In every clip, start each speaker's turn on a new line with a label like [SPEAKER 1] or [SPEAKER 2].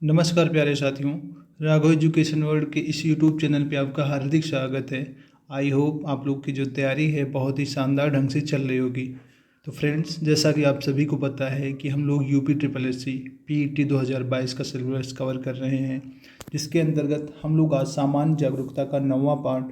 [SPEAKER 1] नमस्कार प्यारे साथियों। राघव एजुकेशन वर्ल्ड के इस यूट्यूब चैनल पे आपका हार्दिक स्वागत है। आई होप आप लोग की जो तैयारी है बहुत ही शानदार ढंग से चल रही होगी। तो फ्रेंड्स, जैसा कि आप सभी को पता है कि हम लोग UP triple S C PET 2022 का सिलेबस कवर कर रहे हैं, जिसके अंतर्गत हम लोग आज सामान्य जागरूकता का 9वां पार्ट,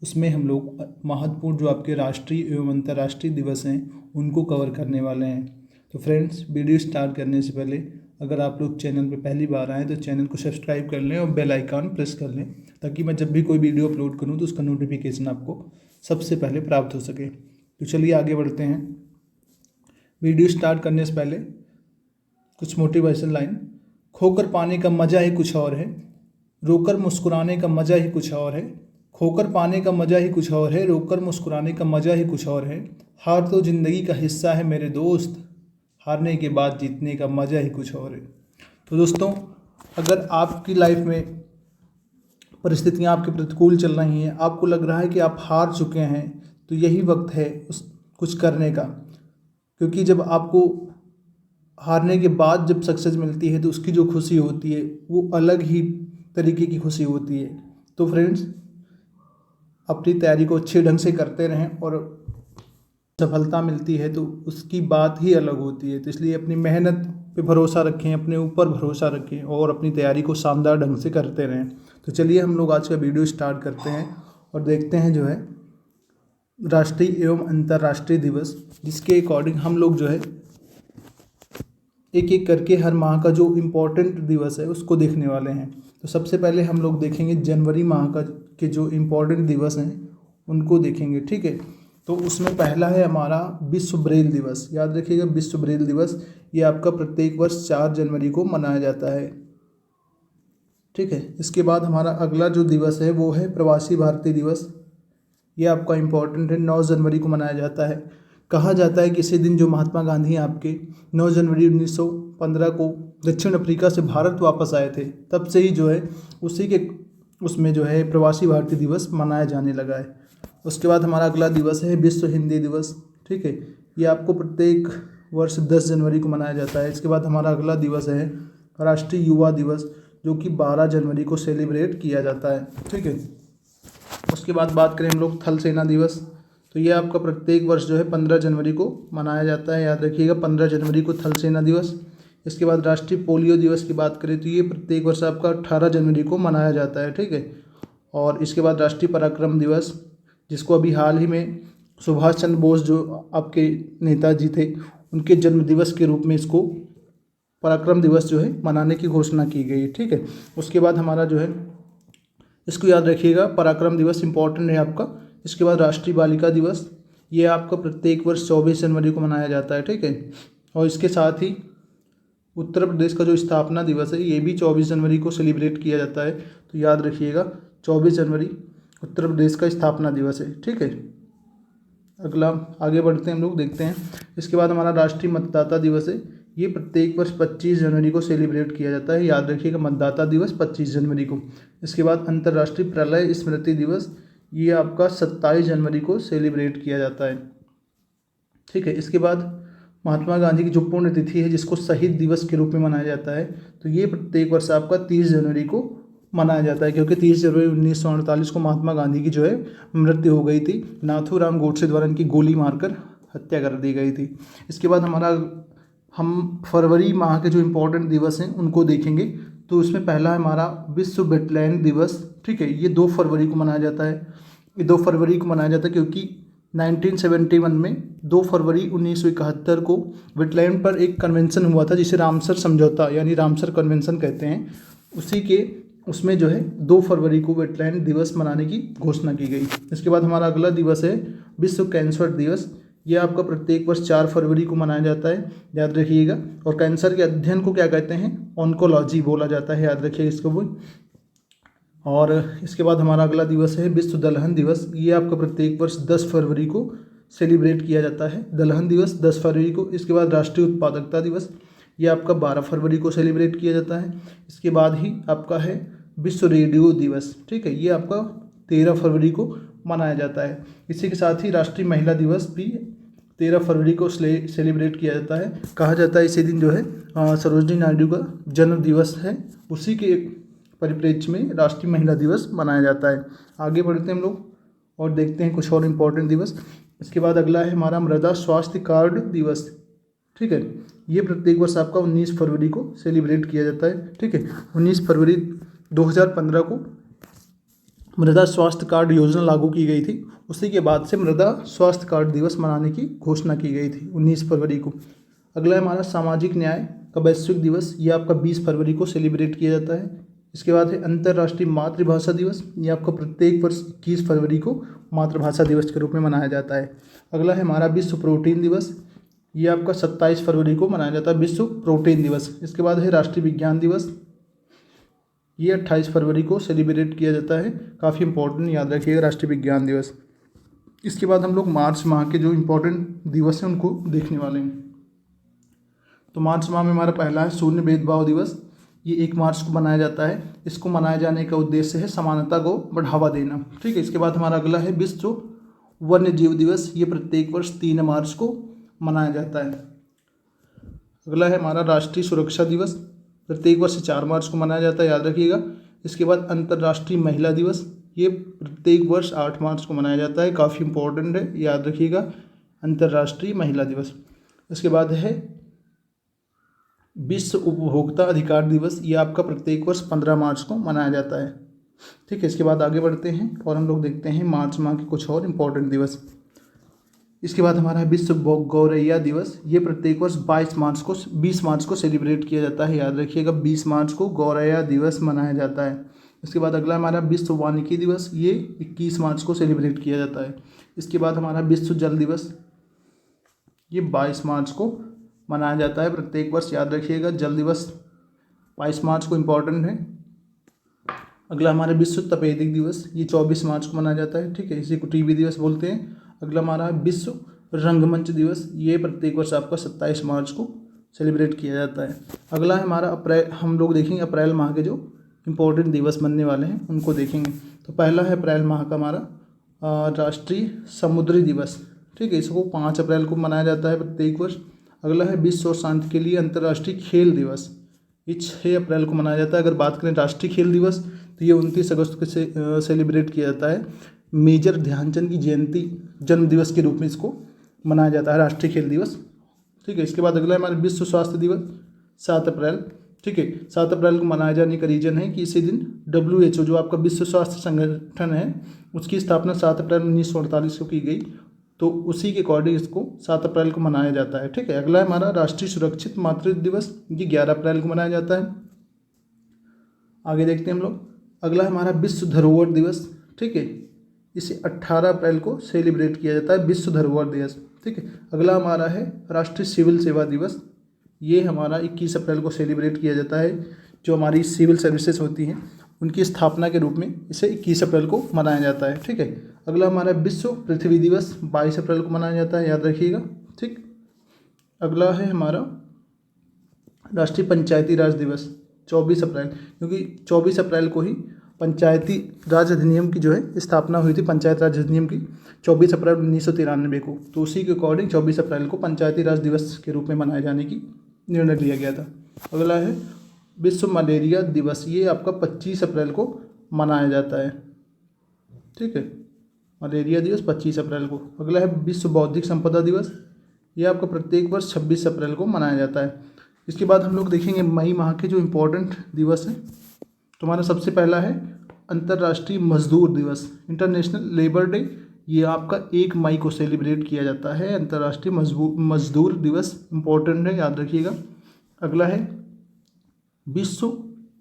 [SPEAKER 1] उसमें हम लोग महत्वपूर्ण जो आपके राष्ट्रीय एवं अंतर्राष्ट्रीय दिवस हैं उनको कवर करने वाले हैं। तो फ्रेंड्स, वीडियो स्टार्ट करने से पहले अगर आप लोग चैनल पर पहली बार आएँ तो चैनल को सब्सक्राइब कर लें और बेल आइकन प्रेस कर लें, ताकि मैं जब भी कोई वीडियो अपलोड करूं तो उसका नोटिफिकेशन आपको सबसे पहले प्राप्त हो सके। तो चलिए आगे बढ़ते हैं। वीडियो स्टार्ट करने से पहले कुछ मोटिवेशन लाइन। खोकर पाने का मज़ा ही कुछ और है, रोकर मुस्कुराने का मज़ा ही कुछ और है। खोकर पाने का मज़ा ही कुछ और है, रोकर मुस्कुराने का मज़ा ही कुछ और है। हार तो ज़िंदगी का हिस्सा है मेरे दोस्त, हारने के बाद जीतने का मज़ा ही कुछ और है। तो दोस्तों, अगर आपकी लाइफ में परिस्थितियाँ आपके प्रतिकूल चल रही हैं, आपको लग रहा है कि आप हार चुके हैं, तो यही वक्त है उस कुछ करने का। क्योंकि जब आपको हारने के बाद जब सक्सेस मिलती है तो उसकी जो खुशी होती है वो अलग ही तरीके की खुशी होती है। तो फ्रेंड्स, अपनी तैयारी को अच्छे ढंग से करते रहें और सफलता मिलती है तो उसकी बात ही अलग होती है। तो इसलिए अपनी मेहनत पे भरोसा रखें, अपने ऊपर भरोसा रखें और अपनी तैयारी को शानदार ढंग से करते रहें। तो चलिए हम लोग आज का वीडियो स्टार्ट करते हैं और देखते हैं जो है राष्ट्रीय एवं अंतर्राष्ट्रीय दिवस, जिसके अकॉर्डिंग हम लोग जो है एक एक करके हर माह का जो इम्पोर्टेंट दिवस है उसको देखने वाले हैं। तो सबसे पहले हम लोग देखेंगे जनवरी माह का के जो इम्पोर्टेंट दिवस हैं उनको देखेंगे, ठीक है। तो उसमें पहला है हमारा विश्व ब्रेल दिवस। याद रखिएगा, विश्व ब्रेल दिवस ये आपका प्रत्येक वर्ष 4 जनवरी को मनाया जाता है, ठीक है। इसके बाद हमारा अगला जो दिवस है वो है प्रवासी भारतीय दिवस। ये आपका इम्पोर्टेंट है, 9 जनवरी को मनाया जाता है। कहा जाता है कि इसी दिन जो महात्मा गांधी आपके 9 जनवरी 1915 को दक्षिण अफ्रीका से भारत वापस आए थे, तब से ही जो है उसी के उसमें जो है प्रवासी भारतीय दिवस मनाया जाने लगा है। उसके बाद हमारा अगला दिवस है विश्व हिंदी दिवस, ठीक है। ये आपको प्रत्येक वर्ष 10 जनवरी को मनाया जाता है। इसके बाद हमारा अगला दिवस है राष्ट्रीय युवा दिवस, जो कि 12 जनवरी को सेलिब्रेट किया जाता है, ठीक है। उसके बाद बात करें हम लोग थल सेना दिवस, तो ये आपका प्रत्येक वर्ष जो है 15 जनवरी को मनाया जाता है। याद रखिएगा, 15 जनवरी को थल सेना दिवस। इसके बाद राष्ट्रीय पोलियो दिवस की बात करें तो ये प्रत्येक वर्ष आपका 18 जनवरी को मनाया जाता है, ठीक है। और इसके बाद राष्ट्रीय पराक्रम दिवस, जिसको अभी हाल ही में सुभाष चंद्र बोस जो आपके नेताजी थे उनके जन्म दिवस के रूप में इसको पराक्रम दिवस जो है मनाने की घोषणा की गई, ठीक है। उसके बाद हमारा जो है इसको याद रखिएगा, पराक्रम दिवस इंपॉर्टेंट है आपका। इसके बाद राष्ट्रीय बालिका दिवस, ये आपका प्रत्येक वर्ष 24 जनवरी को मनाया जाता है, ठीक है। और इसके साथ ही उत्तर प्रदेश का जो स्थापना दिवस है ये भी 24 जनवरी को सेलिब्रेट किया जाता है। तो याद रखिएगा, 24 जनवरी उत्तर प्रदेश का स्थापना दिवस है, ठीक है। अगला आगे बढ़ते हैं हम लोग, देखते हैं। इसके बाद हमारा राष्ट्रीय मतदाता दिवस है, ये प्रत्येक वर्ष 25 जनवरी को सेलिब्रेट किया जाता है। याद रखिएगा, मतदाता दिवस 25 जनवरी को। इसके बाद अंतर्राष्ट्रीय प्रलय स्मृति दिवस, ये आपका 27 जनवरी को सेलिब्रेट किया जाता है, ठीक है। इसके बाद महात्मा गांधी की जो पुण्यतिथि है जिसको शहीद दिवस के रूप में मनाया जाता है, तो ये प्रत्येक वर्ष आपका 30 जनवरी को मनाया जाता है, क्योंकि 30 जनवरी 1948 को महात्मा गांधी की जो है मृत्यु हो गई थी। नाथूराम गोडसे द्वारा इनकी गोली मारकर हत्या कर दी गई थी। इसके बाद हम फरवरी माह के जो इम्पोर्टेंट दिवस हैं उनको देखेंगे। तो उसमें पहला है हमारा विश्व वेटलैंड दिवस, ठीक है। ये 2 फरवरी को मनाया जाता है। ये 2 फरवरी को मनाया जाता है क्योंकि 1971 में 2 फरवरी 1971 को वेटलैंड पर एक कन्वेंशन हुआ था, जिसे रामसर समझौता यानी रामसर कन्वेंशन कहते हैं। उसी के उसमें जो है 2 फरवरी को वेटलैंड दिवस मनाने की घोषणा की गई। इसके बाद हमारा अगला दिवस है विश्व कैंसर दिवस। ये आपका प्रत्येक वर्ष 4 फरवरी को मनाया जाता है, याद रखिएगा। और कैंसर के अध्ययन को क्या कहते हैं? ऑन्कोलॉजी बोला जाता है, याद रखिएगा इसको भी। और इसके बाद हमारा अगला दिवस है विश्व दलहन दिवस। ये आपका प्रत्येक वर्ष 10 फरवरी को सेलिब्रेट किया जाता है, दलहन दिवस 10 फरवरी को। इसके बाद राष्ट्रीय उत्पादकता दिवस, ये आपका 12 फरवरी को सेलिब्रेट किया जाता है। इसके बाद ही आपका है विश्व रेडियो दिवस, ठीक है। ये आपका 13 फरवरी को मनाया जाता है। इसी के साथ ही राष्ट्रीय महिला दिवस भी 13 फरवरी को सेलिब्रेट किया जाता है। कहा जाता है इसी दिन जो है सरोजिनी नायडू का जन्म दिवस है। उसी के परिप्रेक्ष्य में राष्ट्रीय महिला दिवस मनाया जाता है। आगे बढ़ते हैं हम लोग और देखते हैं कुछ और इम्पोर्टेंट दिवस। इसके बाद अगला है हमारा मृदा स्वास्थ्य कार्ड दिवस। ठीक है, ये प्रत्येक वर्ष आपका 19 फरवरी को सेलिब्रेट किया जाता है। ठीक है, 19 फरवरी 2015 को मृदा स्वास्थ्य कार्ड योजना लागू की गई थी। उसी के बाद से मृदा स्वास्थ्य कार्ड दिवस मनाने की घोषणा की गई थी 19 फरवरी को। अगला है हमारा सामाजिक न्याय का वैश्विक दिवस। ये आपका 20 फरवरी को सेलिब्रेट किया जाता है। इसके बाद है अंतर्राष्ट्रीय मातृभाषा दिवस। ये आपका प्रत्येक वर्ष 21 फरवरी को मातृभाषा दिवस के रूप में मनाया जाता है। अगला है हमारा विश्व प्रोटीन दिवस। ये आपका 27 फरवरी को मनाया जाता है, विश्व प्रोटीन दिवस। इसके बाद है राष्ट्रीय विज्ञान दिवस। ये 28 फरवरी को सेलिब्रेट किया जाता है। काफ़ी इंपॉर्टेंट, याद रखिएगा, राष्ट्रीय विज्ञान दिवस। इसके बाद हम लोग मार्च माह के जो इम्पोर्टेंट दिवस हैं उनको देखने वाले हैं। तो मार्च माह में हमारा पहला है शून्य भेदभाव दिवस। ये 1 मार्च को मनाया जाता है। इसको मनाए जाने का उद्देश्य है समानता को बढ़ावा देना। ठीक है, इसके बाद हमारा अगला है विश्व वन्य जीव दिवस। ये प्रत्येक वर्ष 3 मार्च को मनाया जाता है। अगला है हमारा राष्ट्रीय सुरक्षा दिवस। प्रत्येक वर्ष 4 मार्च को मनाया जाता है, याद रखिएगा। इसके बाद अंतर्राष्ट्रीय महिला दिवस। ये प्रत्येक वर्ष 8 मार्च को मनाया जाता है। काफ़ी इंपॉर्टेंट है, याद रखिएगा, अंतर्राष्ट्रीय महिला दिवस। इसके बाद है विश्व उपभोक्ता अधिकार दिवस। ये आपका प्रत्येक वर्ष 15 मार्च को मनाया जाता है। ठीक है, इसके बाद आगे बढ़ते हैं और हम लोग देखते हैं मार्च माह के कुछ और इम्पोर्टेंट दिवस। इसके बाद हमारा विश्व गौरैया दिवस। ये प्रत्येक वर्ष 20 मार्च को सेलिब्रेट किया जाता है, याद रखिएगा, 20 मार्च को गौरैया दिवस मनाया जाता है। इसके बाद अगला हमारा विश्व वानिकी दिवस। ये 21 मार्च को सेलिब्रेट किया जाता है। इसके बाद हमारा विश्व जल दिवस। ये 22 मार्च को मनाया जाता है प्रत्येक वर्ष, याद रखिएगा, जल दिवस 22 मार्च को इम्पोर्टेंट है। अगला हमारा विश्व तपेदिक दिवस। ये 24 मार्च को मनाया जाता है। ठीक है, इसी को टीबी दिवस बोलते हैं। अगला हमारा विश्व रंगमंच दिवस। ये प्रत्येक वर्ष आपका 27 मार्च को सेलिब्रेट किया जाता है। अगला है हमारा अप्रैल, हम लोग देखेंगे अप्रैल माह के जो इम्पोर्टेंट दिवस बनने वाले हैं उनको देखेंगे। तो पहला है अप्रैल माह का हमारा राष्ट्रीय समुद्री दिवस। ठीक है, इसको 5 अप्रैल को मनाया जाता है प्रत्येक वर्ष। अगला है विश्व और शांति के लिए अंतर्राष्ट्रीय खेल दिवस। ये 6 अप्रैल को मनाया जाता है। अगर बात करें राष्ट्रीय खेल दिवस तो ये 29 अगस्त को सेलिब्रेट किया जाता है। मेजर ध्यानचंद की जयंती जन्म दिवस के रूप में इसको मनाया जाता है, राष्ट्रीय खेल दिवस। ठीक है, इसके बाद अगला है हमारा विश्व स्वास्थ्य दिवस 7 अप्रैल। ठीक है, 7 अप्रैल को मनाए जाने का रीजन है कि इसी दिन WHO जो आपका विश्व स्वास्थ्य संगठन है उसकी स्थापना 7 अप्रैल 1948 को की गई। तो उसी के अकॉर्डिंग इसको 7 अप्रैल को मनाया जाता है। ठीक है, अगला है हमारा राष्ट्रीय सुरक्षित मातृत्व दिवस। ये 11 अप्रैल को मनाया जाता है। आगे देखते हैं हम लोग। अगला है हमारा विश्व धरोहर दिवस। ठीक है, इसे 18 अप्रैल को सेलिब्रेट किया जाता है, विश्व धरोहर दिवस। ठीक है, अगला हमारा है राष्ट्रीय सिविल सेवा दिवस। ये हमारा 21 अप्रैल को सेलिब्रेट किया जाता है। जो हमारी सिविल सर्विसेज होती हैं उनकी स्थापना के रूप में इसे 21 अप्रैल को मनाया जाता है। ठीक है, अगला हमारा विश्व पृथ्वी दिवस 22 अप्रैल को मनाया जाता है, याद रखिएगा। ठीक, अगला है हमारा राष्ट्रीय पंचायती राज दिवस 24 अप्रैल, क्योंकि 24 अप्रैल को ही पंचायती राज अधिनियम की जो है स्थापना हुई थी, पंचायत राज अधिनियम की 24 अप्रैल 1993 को। तो उसी के अकॉर्डिंग 24 अप्रैल को पंचायती राज दिवस के रूप में मनाए जाने की निर्णय लिया गया था। अगला है विश्व मलेरिया दिवस। ये आपका 25 अप्रैल को मनाया जाता है। ठीक है, मलेरिया दिवस 25 अप्रैल को। अगला है विश्व बौद्धिक संपदा दिवस। ये आपका प्रत्येक वर्ष 26 अप्रैल को मनाया जाता है। इसके बाद हम लोग देखेंगे मई माह के जो इम्पोर्टेंट दिवस हैं। तो हमारा सबसे पहला है अंतर्राष्ट्रीय मजदूर दिवस, इंटरनेशनल लेबर डे। ये आपका 1 मई को सेलिब्रेट किया जाता है, अंतर्राष्ट्रीय मजदूर दिवस, इम्पोर्टेंट है, याद रखिएगा। अगला है विश्व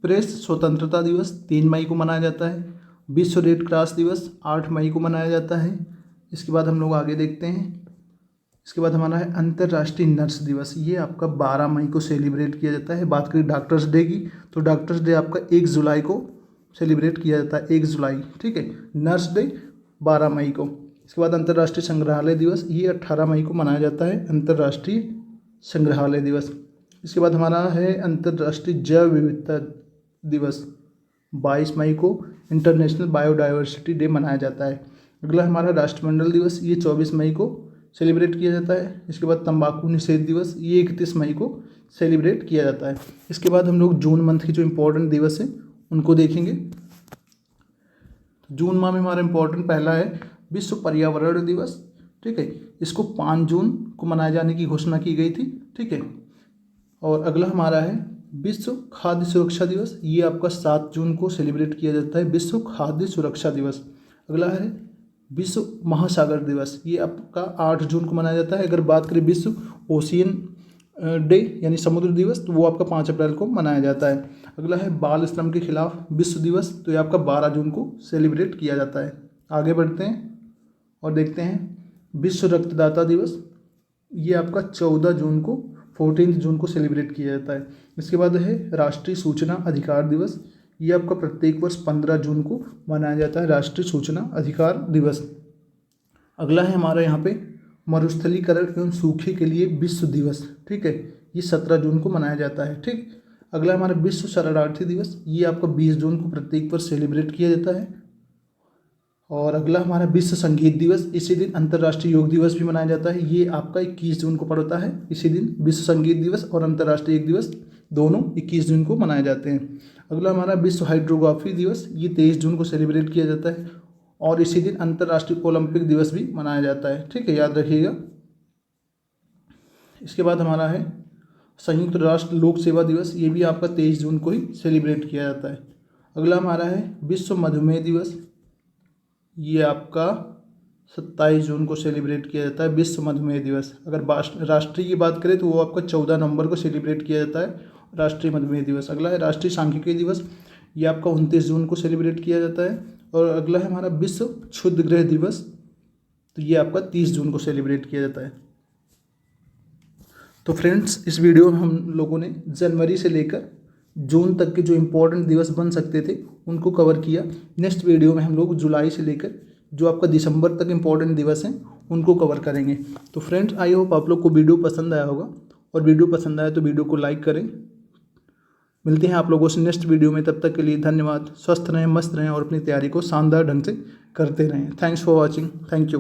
[SPEAKER 1] प्रेस स्वतंत्रता दिवस 3 मई को मनाया जाता है। विश्व रेड क्रॉस दिवस 8 मई को मनाया जाता है। इसके बाद हम लोग आगे देखते हैं। इसके बाद हमारा है अंतर्राष्ट्रीय नर्स दिवस। ये आपका 12 मई को सेलिब्रेट किया जाता है। बात करें डॉक्टर्स डे की तो डॉक्टर्स डे आपका 1 जुलाई को सेलिब्रेट किया जाता है, 1 जुलाई। ठीक है, नर्स डे 12 मई को। इसके बाद अंतर्राष्ट्रीय संग्रहालय दिवस, ये 18 मई को मनाया जाता है, अंतर्राष्ट्रीय संग्रहालय दिवस। इसके बाद हमारा है अंतर्राष्ट्रीय जैव विविधता दिवस, 22 मई को इंटरनेशनल बायोडाइवर्सिटी डे मनाया जाता है। अगला हमारा राष्ट्रमंडल दिवस, ये 24 मई को सेलिब्रेट किया जाता है। इसके बाद तंबाकू निषेध दिवस, ये 31 मई को सेलिब्रेट किया जाता है। इसके बाद हम लोग जून मंथ की जो इम्पोर्टेंट दिवस हैं उनको देखेंगे। जून माह में हमारा इम्पोर्टेंट पहला है विश्व पर्यावरण दिवस, ठीक है। इसको 5 जून को मनाए जाने की घोषणा की गई थी, ठीक है। और अगला हमारा है विश्व खाद्य सुरक्षा दिवस, ये आपका 7 जून को सेलिब्रेट किया जाता है, विश्व खाद्य सुरक्षा दिवस। अगला है विश्व महासागर दिवस, ये आपका 8 जून को मनाया जाता है। अगर बात करें विश्व ओशियन डे यानी समुद्र दिवस, तो वो आपका 5 अप्रैल को मनाया जाता है। अगला है बाल श्रम के खिलाफ विश्व दिवस, तो ये आपका 12 जून को सेलिब्रेट किया जाता है। आगे बढ़ते हैं और देखते हैं विश्व रक्तदाता दिवस, ये आपका 14 जून को 14 जून को सेलिब्रेट किया जाता है। इसके बाद है राष्ट्रीय सूचना अधिकार दिवस, ये आपका प्रत्येक वर्ष 15 जून को मनाया जाता है, राष्ट्रीय सूचना अधिकार दिवस। अगला है हमारा यहाँ पे मरुस्थलीकरण एवं सूखे के लिए विश्व दिवस, ठीक है, ये 17 जून को मनाया जाता है, ठीक। अगला हमारा विश्व शरणार्थी दिवस, ये आपका 20 जून को प्रत्येक वर्ष सेलिब्रेट किया जाता है। और अगला हमारा विश्व संगीत दिवस, इसी दिन अंतर्राष्ट्रीय योग दिवस भी मनाया जाता है, ये आपका 21 जून को पड़ता है। इसी दिन विश्व संगीत दिवस और अंतर्राष्ट्रीय योग दिवस दोनों 21 जून को मनाए जाते हैं। अगला हमारा विश्व हाइड्रोग्राफी दिवस, ये 23 जून को सेलिब्रेट किया जाता है और इसी दिन अंतर्राष्ट्रीय ओलंपिक दिवस भी मनाया जाता है, ठीक है, याद रखिएगा। इसके बाद हमारा है संयुक्त राष्ट्र लोक सेवा दिवस, ये भी आपका 23 जून को ही सेलिब्रेट किया जाता है। अगला हमारा है विश्व मधुमेह दिवस, ये आपका 27 जून को सेलिब्रेट किया जाता है, विश्व मधुमेह दिवस। अगर राष्ट्रीय की बात करें तो वो आपका 14 नवंबर को सेलिब्रेट किया जाता है, राष्ट्रीय मधुमेह दिवस। अगला है राष्ट्रीय सांख्यिकी दिवस, ये आपका 29 जून को सेलिब्रेट किया जाता है। और अगला है हमारा विश्व क्षुद्रग्रह दिवस, तो ये आपका 30 जून को सेलिब्रेट किया जाता है। तो फ्रेंड्स, इस वीडियो में हम लोगों ने जनवरी से लेकर जून तक के जो इम्पोर्टेंट दिवस बन सकते थे उनको कवर किया। नेक्स्ट वीडियो में हम लोग जुलाई से लेकर जो आपका दिसंबर तक इम्पोर्टेंट दिवस हैं उनको कवर करेंगे। तो फ्रेंड्स, आई होप आप लोग को वीडियो पसंद आया होगा, और वीडियो पसंद आया तो वीडियो को लाइक करें। मिलते हैं आप लोगों से नेक्स्ट वीडियो में, तब तक के लिए धन्यवाद। स्वस्थ रहें, मस्त रहें और अपनी तैयारी को शानदार ढंग से करते रहें। Thanks for watching, thank you.